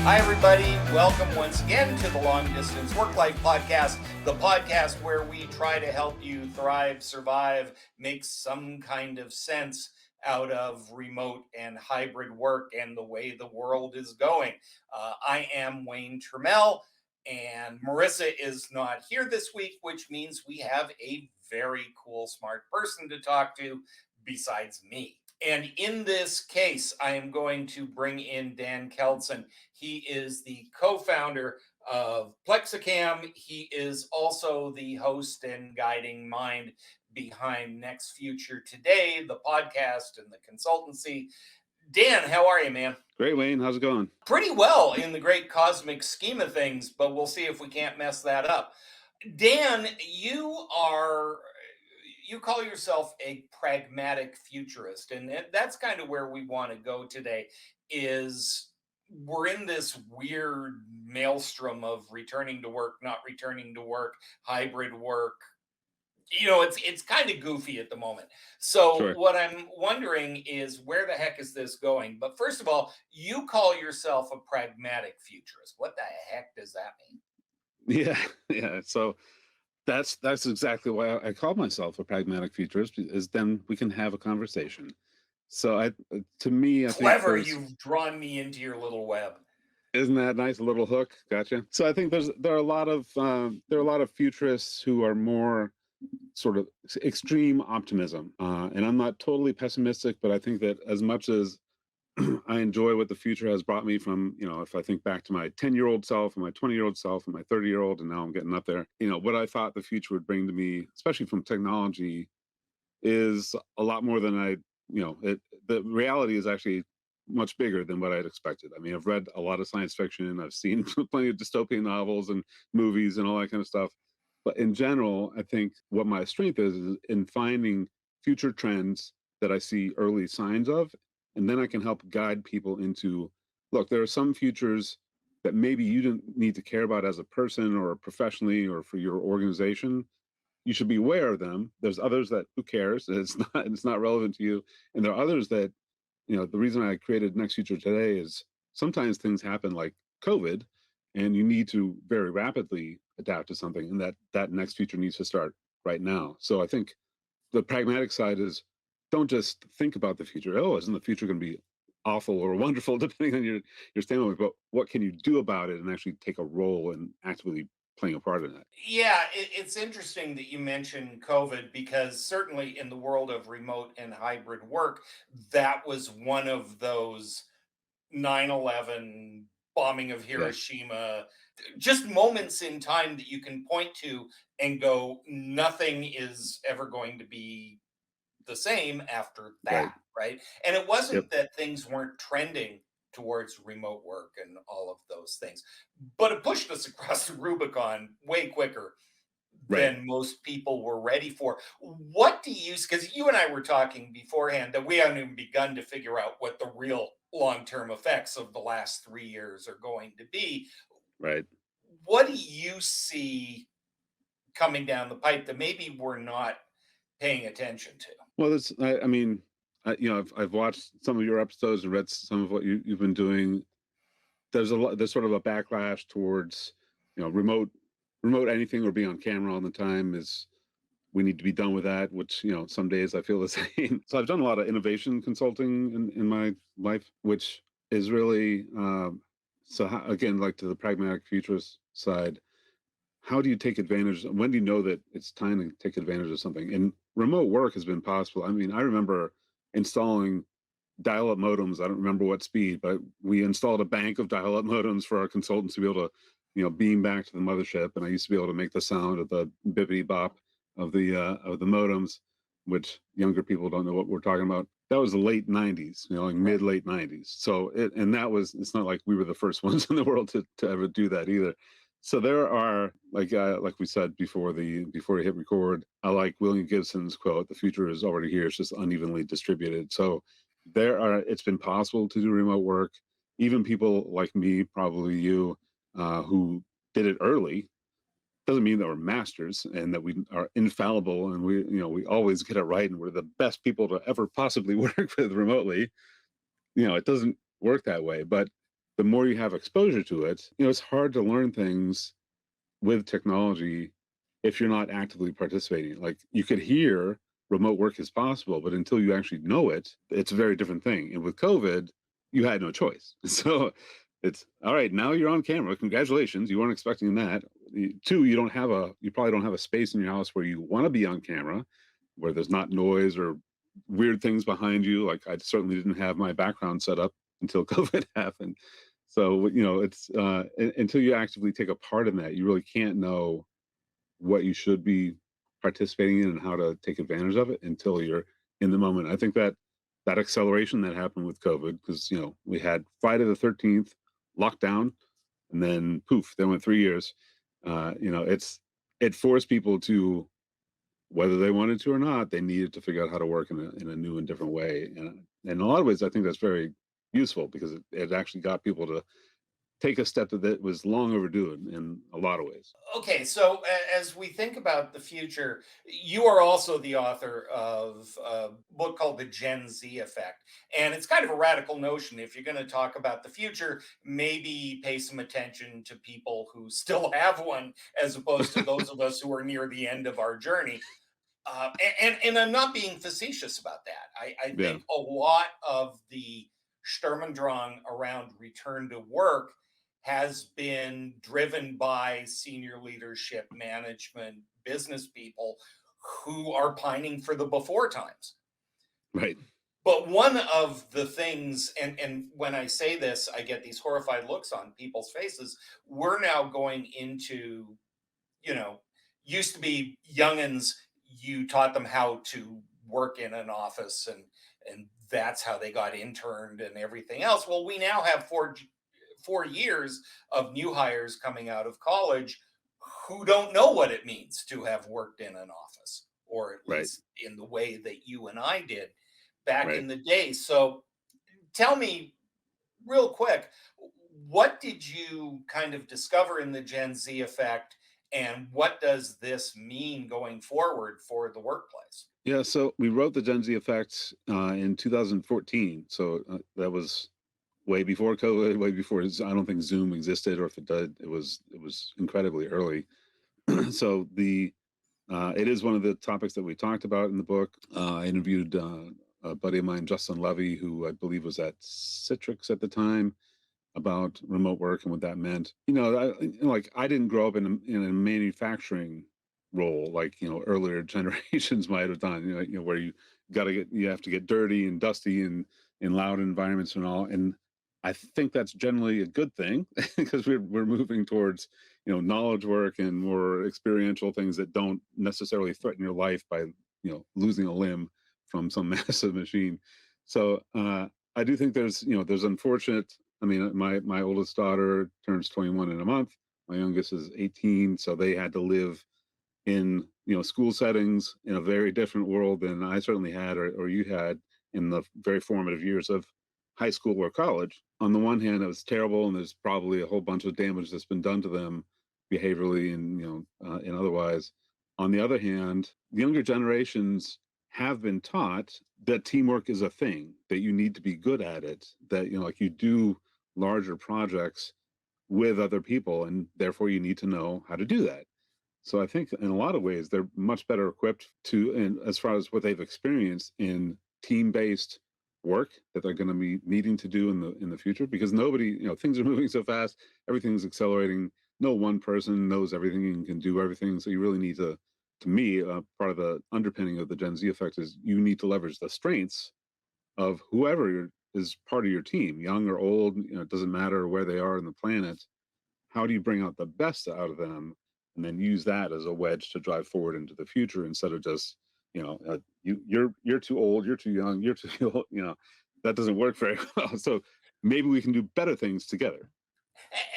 Hi, everybody. Welcome once again to the Long Distance Work-Life Podcast, the podcast where we try to help you thrive, survive, make some kind of sense out of remote and hybrid work and the way the world is going. I am Wayne Turmel, and Marissa is not here this week, which means we have a very cool, smart person to talk to besides me. And in this case, I am going to bring in Dan Keldsen. He is the co-founder of PlexiCam. He is also the host and guiding mind behind Next Future Today, the podcast and the consultancy. Dan, how are you, man? Great, Wayne. How's it going? Pretty well in the great cosmic scheme of things, but we'll see if we can't mess that up. Dan, you call yourself a pragmatic futurist, and that's kind of where we want to go today. Is we're in this weird maelstrom of returning to work, not returning to work, hybrid work. It's kind of goofy at the moment. So Sure. what I'm wondering is, where the heck is this going? But first of all, you call yourself a pragmatic futurist. What the heck does that mean? Yeah. So that's exactly why I call myself a pragmatic futurist, is then we can have a conversation. So to me, I Clever, think you've drawn me into your little web. isn't that nice? A little hook, gotcha. So I think there are a lot of futurists who are more sort of extreme optimism, and I'm not totally pessimistic, but I think that as much as I enjoy what the future has brought me from, if I think back to my 10-year-old self and my 20-year-old self and my 30-year-old, and now I'm getting up there, what I thought the future would bring to me, especially from technology, is a lot more than the reality is actually much bigger than what I'd expected. I mean, I've read a lot of science fiction, I've seen plenty of dystopian novels and movies and all that kind of stuff. But in general, I think what my strength is in finding future trends that I see early signs of, and then I can help guide people into, look, there are some futures that maybe you didn't need to care about as a person or professionally or for your organization. You should be aware of them. There's others that, who cares? It's not relevant to you. And there are others that, the reason I created Next Future Today is sometimes things happen like COVID, and you need to very rapidly adapt to something, and that next future needs to start right now. So I think the pragmatic side is, don't just think about the future. Oh, isn't the future going to be awful or wonderful, depending on your standpoint? But what can you do about it and actually take a role and actively playing a part in that? Yeah, it's interesting that you mentioned COVID, because certainly in the world of remote and hybrid work, that was one of those 9/11 bombing of Yeah, Hiroshima, just moments in time that you can point to and go, nothing is ever going to be the same after right. that, right? And it Yep, wasn't that things weren't trending towards remote work and all of those things, but it pushed us across the Rubicon way quicker right. than most people were ready for. What do you, because you and I were talking beforehand that we haven't even begun to figure out what the real long-term effects of the last 3 years are going to be. Right. What do you see coming down the pipe that maybe we're not paying attention to? Well, I mean, I've watched some of your episodes and read some of what you've been doing. There's sort of a backlash towards, remote anything or being on camera all the time is, we need to be done with that, which, some days I feel the same. So I've done a lot of innovation consulting in my life, which is really, so how, again, like to the pragmatic futurist side, how do you take advantage? When do you know that it's time to take advantage of something? And remote work has been possible. I mean, I remember installing dial-up modems. I don't remember what speed, but we installed a bank of dial-up modems for our consultants to be able to, beam back to the mothership. And I used to be able to make the sound of the bippity bop of the modems, which younger people don't know what we're talking about. That was the late '90s, like mid late '90s. So it's not like we were the first ones in the world to ever do that either. So there are, like we said before you hit record, I like William Gibson's quote, "The future is already here, it's just unevenly distributed." So it's been possible to do remote work. Even people like me, probably you, who did it early, doesn't mean that we're masters and that we are infallible and we always get it right and we're the best people to ever possibly work with remotely. It doesn't work that way. But the more you have exposure to it, it's hard to learn things with technology if you're not actively participating. Like, you could hear remote work is possible, but until you actually know it, it's a very different thing. And with COVID, you had no choice. So it's all right. Now you're on camera. Congratulations. You weren't expecting that. Two, you probably don't have a space in your house where you want to be on camera, where there's not noise or weird things behind you. Like, I certainly didn't have my background set up until COVID happened. So, it's until you actively take a part in that, you really can't know what you should be participating in and how to take advantage of it until you're in the moment. I think that acceleration that happened with COVID, because we had Friday the 13th lockdown, and then poof, then went 3 years. It forced people to, whether they wanted to or not, they needed to figure out how to work in a new and different way. And in a lot of ways, I think that's very useful, because it actually got people to take a step that was long overdue in a lot of ways. Okay, so as we think about the future, you are also the author of a book called The Gen Z Effect. And it's kind of a radical notion. If you're going to talk about the future, maybe pay some attention to people who still have one, as opposed to those of us who are near the end of our journey. And I'm not being facetious about that. I Yeah, think a lot of the Sturm und Drang around return to work has been driven by senior leadership, management, business people who are pining for the before times. right. But one of the things, and when I say this, I get these horrified looks on people's faces. We're now going into, you know, used to be youngins, you taught them how to work in an office, and that's how they got interned and everything else. Well, we now have 4 years of new hires coming out of college who don't know what it means to have worked in an office, or at Right. least in the way that you and I did back Right. in the day. So tell me real quick, what did you kind of discover in the Gen Z effect, and what does this mean going forward for the workplace? Yeah. So we wrote the Gen Z effects in 2014. So that was way before COVID, way before. I don't think Zoom existed, or if it did, it was incredibly early. So it is one of the topics that we talked about in the book. I interviewed a buddy of mine, Justin Levy, who I believe was at Citrix at the time, about remote work and what that meant. Like, I didn't grow up in a manufacturing role like earlier generations might have done. Where you have to get dirty and dusty and in loud environments and all. And I think that's generally a good thing because we're moving towards knowledge work and more experiential things that don't necessarily threaten your life by losing a limb from some massive machine. So I do think there's unfortunate. I mean, my oldest daughter turns 21 in a month. My youngest is 18, so they had to live in school settings in a very different world than I certainly had, or you had, in the very formative years of high school or college. On the one hand, it was terrible, and there's probably a whole bunch of damage that's been done to them behaviorally and and otherwise. On the other hand, the younger generations have been taught that teamwork is a thing, that you need to be good at it, that like you do larger projects with other people, and therefore you need to know how to do that. So I think in a lot of ways they're much better equipped to, and as far as what they've experienced in team-based work that they're going to be needing to do in the future, because nobody, things are moving so fast, everything's accelerating. No one person knows everything and can do everything. So you really need to me, part of the underpinning of the Gen Z effect is you need to leverage the strengths of whoever is part of your team, young or old. It doesn't matter where they are in the planet. How do you bring out the best out of them, and then use that as a wedge to drive forward into the future, instead of just you're too old, you're too young, you're too old. That doesn't work very well. So maybe we can do better things together.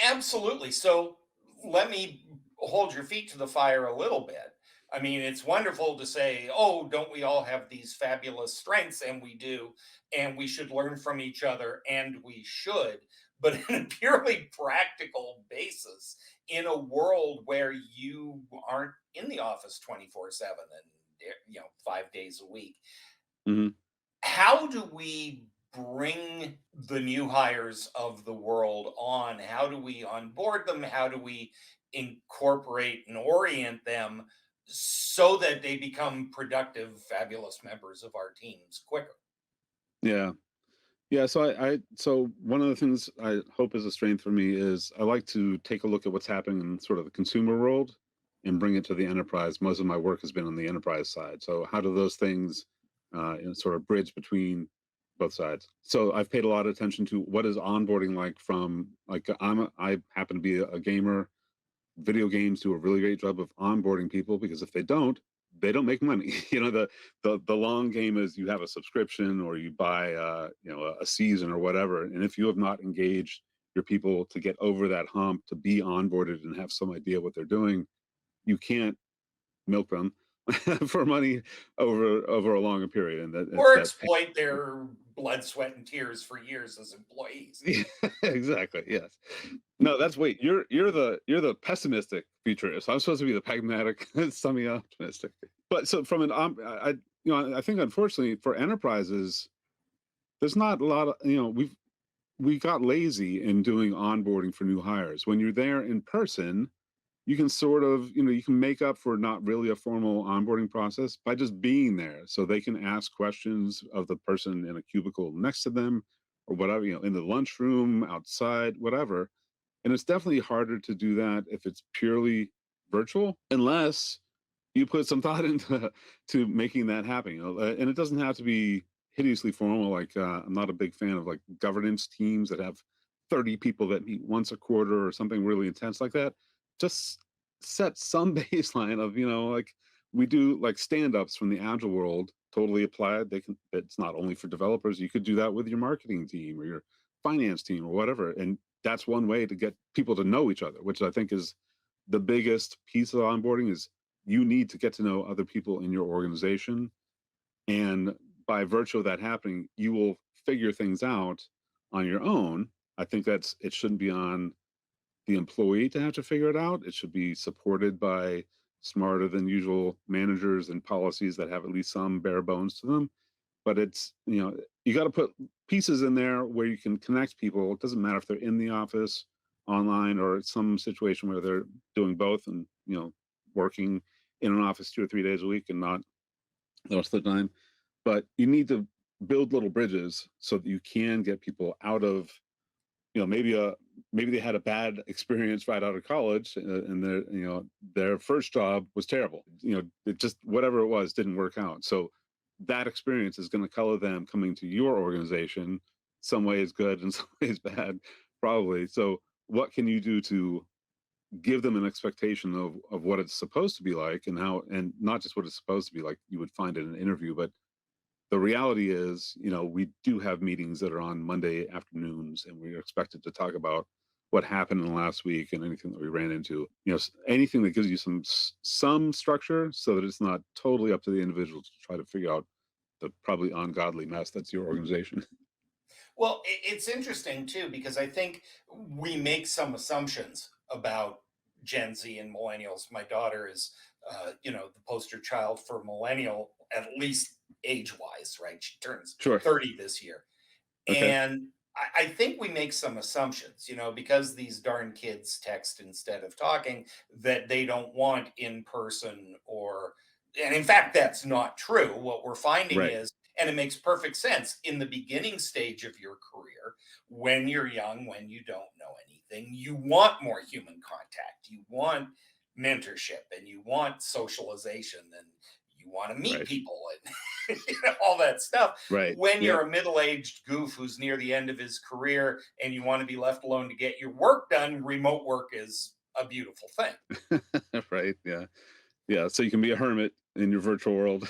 Absolutely. So let me hold your feet to the fire a little bit. I mean, it's wonderful to say, oh, don't we all have these fabulous strengths? And we do. And we should learn from each other. And we should. But in a purely practical basis, in a world where you aren't in the office 24/7 and 5 days a week, Hmm. how do we bring the new hires of the world on? How do we onboard them? How do we incorporate and orient them so that they become productive, fabulous members of our teams quicker? Yeah. Yeah, so so one of the things I hope is a strength for me is I like to take a look at what's happening in sort of the consumer world and bring it to the enterprise. Most of my work has been on the enterprise side. So how do those things sort of bridge between both sides? So I've paid a lot of attention to what is onboarding like from like I happen to be a gamer. Video games do a really great job of onboarding people because if they don't make money. The long game is you have a subscription or you buy a season or whatever. And if you have not engaged your people to get over that hump, to be onboarded and have some idea what they're doing, you can't milk them for money over a longer period. And that it's Or that exploit their blood, sweat, and tears for years as employees. yeah, exactly. Yes. No, that's wait. You're the pessimistic futurist. I'm supposed to be the pragmatic, semi-optimistic. But so from an I think unfortunately for enterprises, there's not a lot of we got lazy in doing onboarding for new hires. When you're there in person, you can sort of you can make up for not really a formal onboarding process by just being there, so they can ask questions of the person in a cubicle next to them or whatever, in the lunchroom, outside, whatever. And it's definitely harder to do that if it's purely virtual, unless you put some thought into to making that happen. And it doesn't have to be hideously formal. Like I'm not a big fan of like governance teams that have 30 people that meet once a quarter or something really intense like that. Just set some baseline of like we do like stand-ups from the agile world, totally applied. It's not only for developers. You could do that with your marketing team or your finance team or whatever. And that's one way to get people to know each other, which I think is the biggest piece of onboarding. Is you need to get to know other people in your organization. And by virtue of that happening, you will figure things out on your own. I think it shouldn't be on the employee to have to figure it out. It should be supported by smarter than usual managers and policies that have at least some bare bones to them. But it's, you got to put pieces in there where you can connect people. It doesn't matter if they're in the office, online, or some situation where they're doing both and, working in an office 2 or 3 days a week and not the rest of the time. But you need to build little bridges so that you can get people out of, maybe they had a bad experience right out of college, and their first job was terrible. It just, whatever it was, didn't work out. So that experience is going to color them coming to your organization. Some ways good and some ways bad, probably. So what can you do to give them an expectation of what it's supposed to be like, and how, and not just what it's supposed to be like you would find in an interview, but the reality is, we do have meetings that are on Monday afternoons, and we're expected to talk about what happened in the last week and anything that we ran into. Anything that gives you some structure, so that it's not totally up to the individual to try to figure out the probably ungodly mess that's your organization. Well, it's interesting too, because I think we make some assumptions about Gen Z and millennials. My daughter is, the poster child for millennial, at least age wise, right? She turns Sure. 30 this year. Okay. And I think we make some assumptions, because these darn kids text instead of talking, that they don't want in person and in fact, that's not true. What we're finding Right. is, and it makes perfect sense in the beginning stage of your career, when you're young, when you don't know anything, you want more human contact, you want mentorship, and you want socialization, and you want to meet Right. people and all that stuff. Right. When Yep. you're a middle-aged goof who's near the end of his career and you want to be left alone to get your work done, remote work is a beautiful thing. Right. Yeah. Yeah. So you can be a hermit in your virtual world.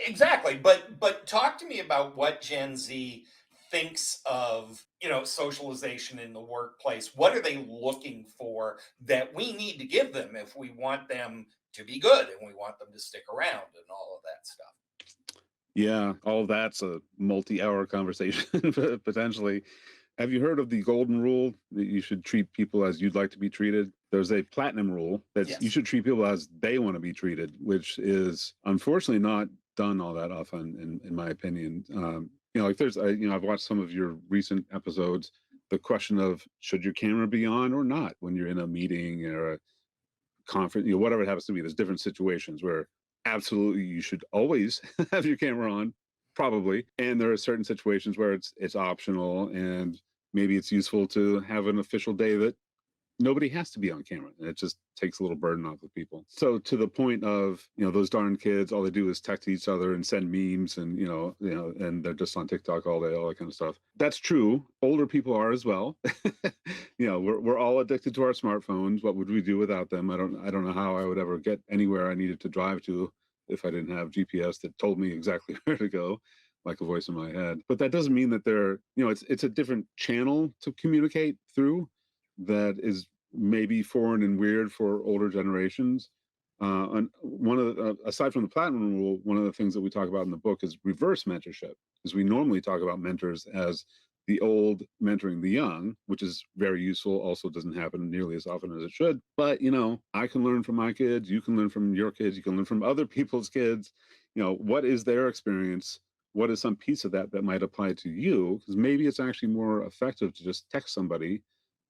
Exactly. But talk to me about what Gen Z thinks of, socialization in the workplace. What are they looking for that we need to give them if we want them to be good and we want them to stick around and all of that stuff? Yeah, all of that's a multi-hour conversation potentially. Have you heard of the golden rule that you should treat people as you'd like to be treated? There's a platinum rule that you Yes. should treat people as they want to be treated, which is unfortunately not done all that often, in my opinion. like there's, I've watched some of your recent episodes. The question of should your camera be on or not when you're in a meeting or a conference, whatever it happens to be. There's different situations where absolutely you should always have your camera on, probably. And there are certain situations where it's optional, and maybe it's useful to have an official day that nobody has to be on camera, and it just takes a little burden off of people. So to the point of, those darn kids, all they do is text each other and send memes, and and they're just on TikTok all day, all that kind of stuff. That's true. Older people are as well. We're all addicted to our smartphones. What would we do without them? I don't know how I would ever get anywhere I needed to drive to if I didn't have GPS that told me exactly where to go, like a voice in my head. But that doesn't mean that they're, it's a different channel to communicate through that is maybe foreign and weird for older generations. And one of the, aside from the platinum rule, one of the things that we talk about in the book is reverse mentorship, because we normally talk about mentors as the old mentoring the young, which is very useful. Also doesn't happen nearly as often as it should. But, I can learn from my kids. You can learn from your kids. You can learn from other people's kids. What is their experience? What is some piece of that that might apply to you? Because maybe it's actually more effective to just text somebody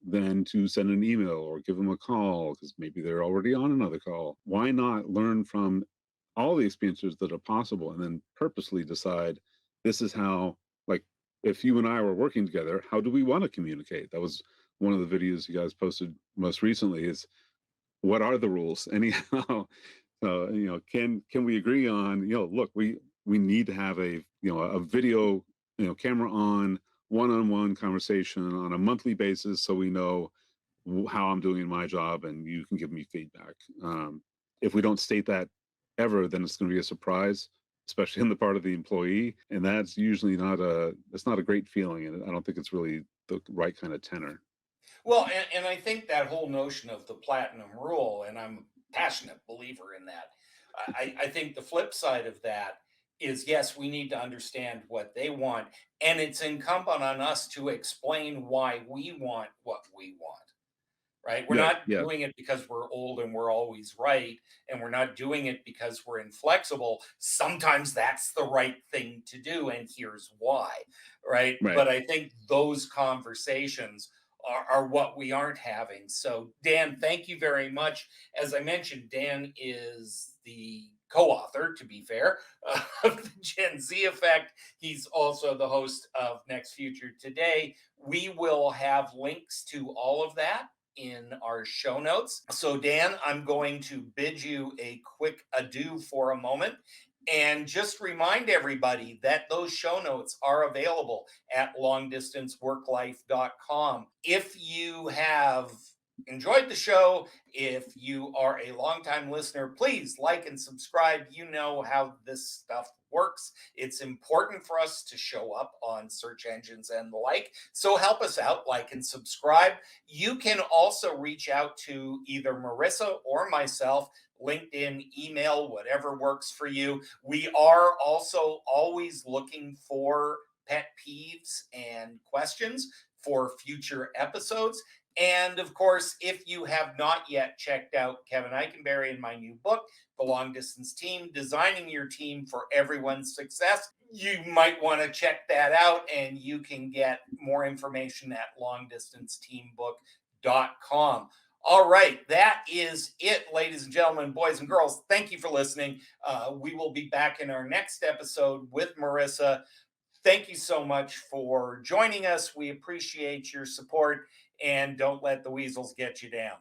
than to send an email or give them a call, because maybe they're already on another call. Why not learn from all the experiences that are possible and then purposely decide this is how, like, if you and I were working together, how do we want to communicate? That was one of the videos you guys posted most recently, is what are the rules anyhow. So can we agree on, look, we need to have a video, camera on, one-on-one conversation on a monthly basis, so we know how I'm doing my job and you can give me feedback. If we don't state that ever, then it's going to be a surprise, especially on the part of the employee, and that's usually it's not a great feeling, and I don't think it's really the right kind of tenor. Well, and I think that whole notion of the platinum rule, and I'm a passionate believer in that. I think the flip side of that is, yes, we need to understand what they want, and it's incumbent on us to explain why we want what we want. Right? We're Yeah, not yeah, doing it because we're old and we're always right, and we're not doing it because we're inflexible. Sometimes that's the right thing to do, and here's why. Right? right. But I think those conversations are what we aren't having. So, Dan, thank you very much. As I mentioned, Dan is the co-author, to be fair, of the Gen Z Effect. He's also the host of Next Future Today. We will have links to all of that in our show notes. So, Dan, I'm going to bid you a quick adieu for a moment and just remind everybody that those show notes are available at longdistanceworklife.com. If you have enjoyed the show, if you are a longtime listener, please like and subscribe. You know how this stuff works. It's important for us to show up on search engines and the like. So help us out, like and subscribe. You can also reach out to either Marissa or myself, LinkedIn, email, whatever works for you. We are also always looking for pet peeves and questions for future episodes. And of course, if you have not yet checked out Kevin Eikenberry and my new book, The Long Distance Team, Designing Your Team for Everyone's Success, you might want to check that out, and you can get more information at longdistanceteambook.com. All right, that is it, ladies and gentlemen, boys and girls. Thank you for listening. We will be back in our next episode with Marissa. Thank you so much for joining us. We appreciate your support, and don't let the weasels get you down.